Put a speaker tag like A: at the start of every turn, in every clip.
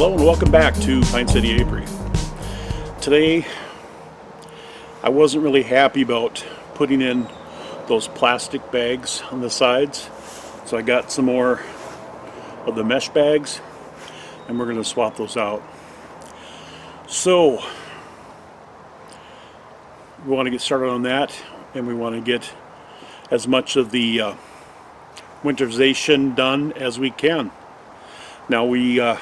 A: Hello and welcome back to Pine City Apiary. Today I wasn't really happy about putting in those plastic bags on the sides, so I got some more of the mesh bags and we're going to swap those out. So we want to get started on that, and we want to get as much of the winterization done as we can. Now we're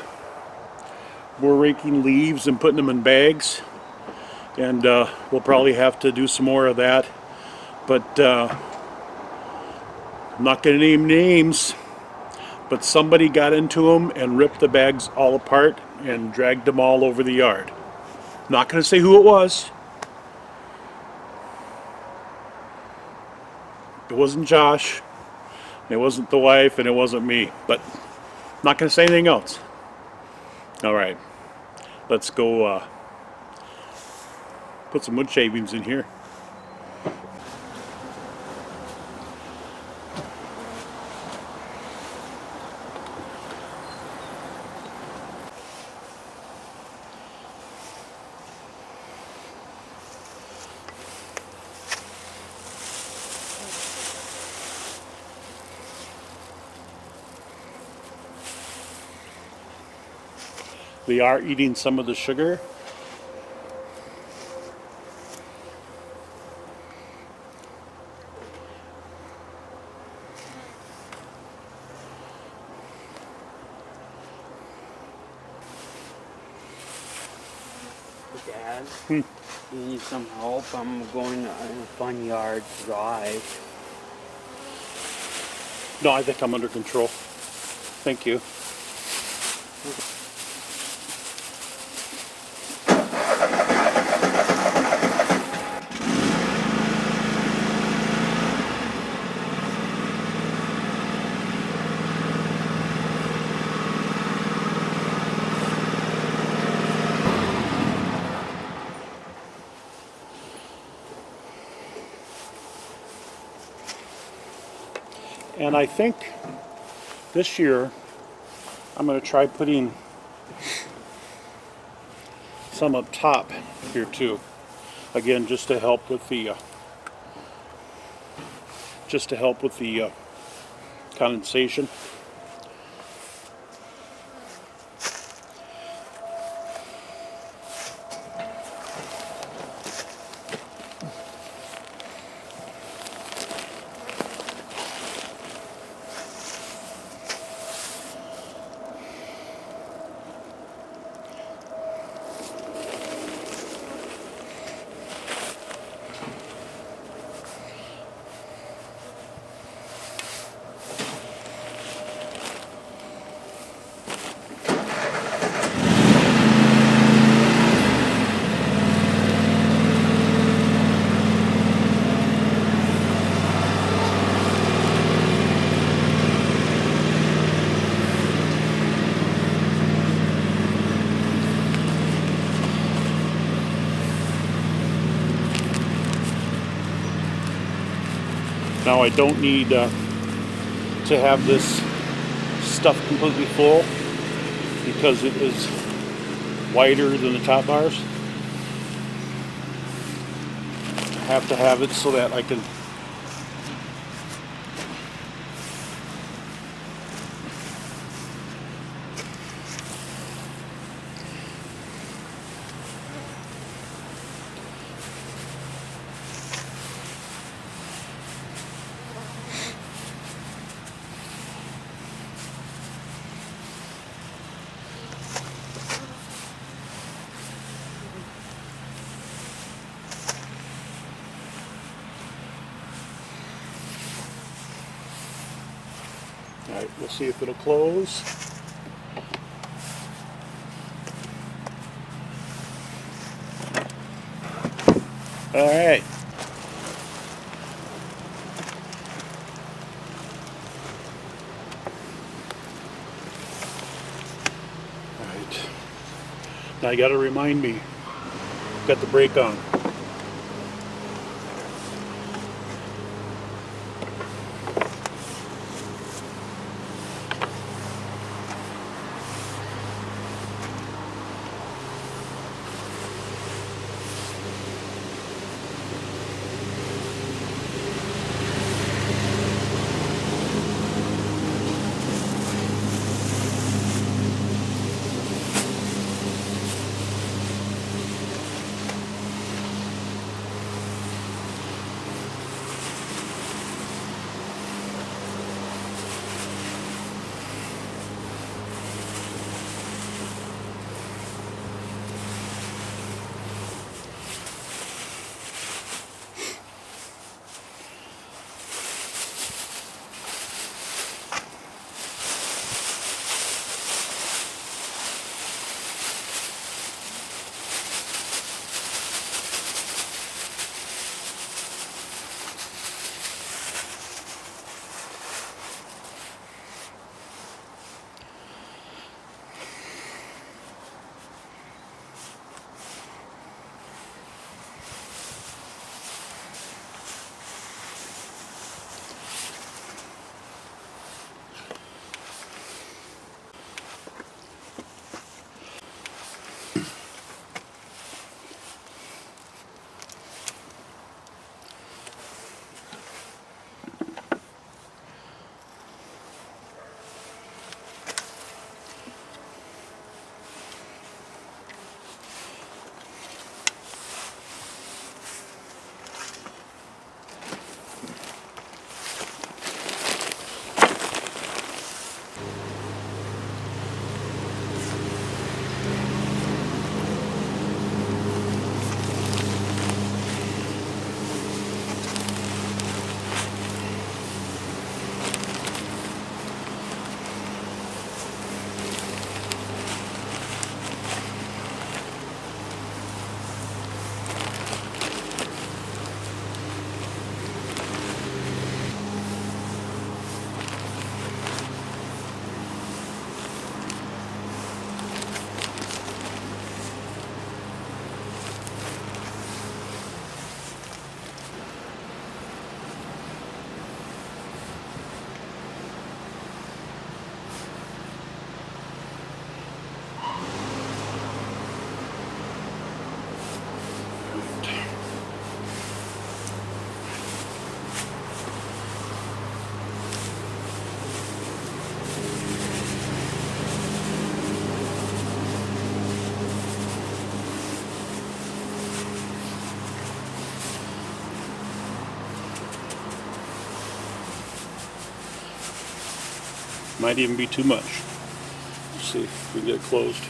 A: raking leaves and putting them in bags, and we'll probably have to do some more of that, but I'm not going to name names, but somebody got into them and ripped the bags all apart and dragged them all over the yard. Not going to say who it was. It wasn't Josh, it wasn't the wife, and it wasn't me, but not going to say anything else. All right, let's go put some wood shavings in here. They are eating some of the sugar.
B: Dad, you need some help? I'm going on a fun yard drive.
A: No, I think I'm under control. Thank you. And I think this year I'm going to try putting some up top here too. Again, just to help with the condensation. Now I don't need to have this stuff completely full because it is wider than the top bars. I have to have it so that I can all right, we'll see if it'll close. All right. All right. Now you got to remind me, got the brake on. Might even be too much. Let's see if we can get it closed.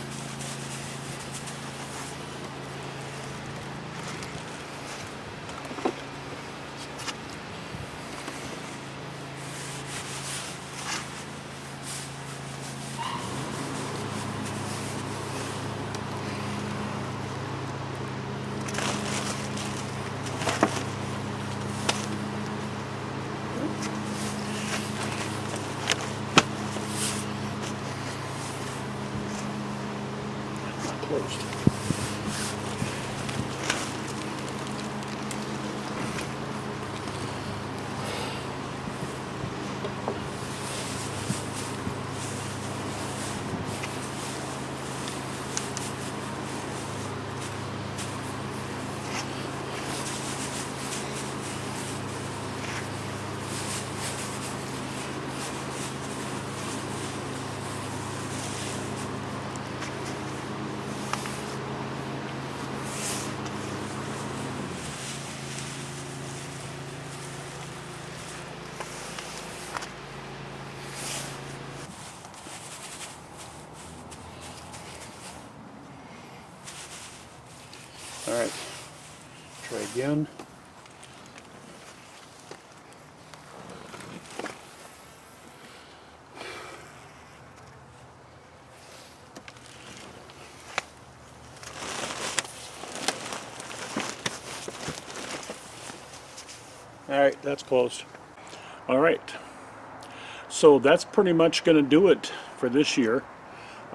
A: Closed. All right, try again. All right, that's closed. All right, so that's pretty much going to do it for this year.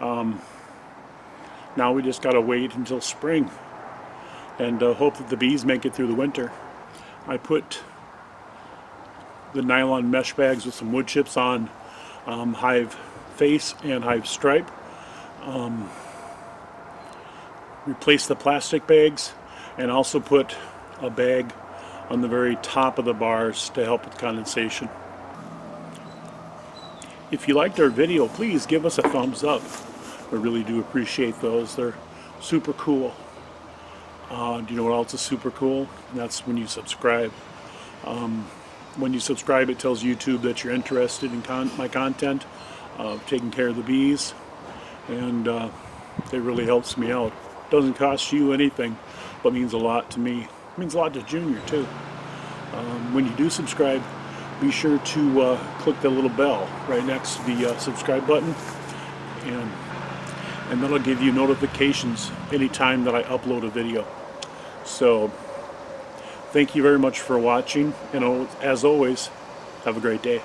A: Now we just got to wait until spring and hope that the bees make it through the winter. I put the nylon mesh bags with some wood chips on hive face and hive stripe. Replace the plastic bags and also put a bag on the very top of the bars to help with condensation. If you liked our video, please give us a thumbs up. I really do appreciate those. They're super cool. Do you know what else is super cool? That's when you subscribe. When you subscribe, it tells YouTube that you're interested in my content, taking care of the bees, and it really helps me out. Doesn't cost you anything, but means a lot to me. It means a lot to Junior too. When you do subscribe, be sure to click the little bell right next to the subscribe button, and that'll give you notifications anytime that I upload a video. So thank you very much for watching, and as always, have a great day.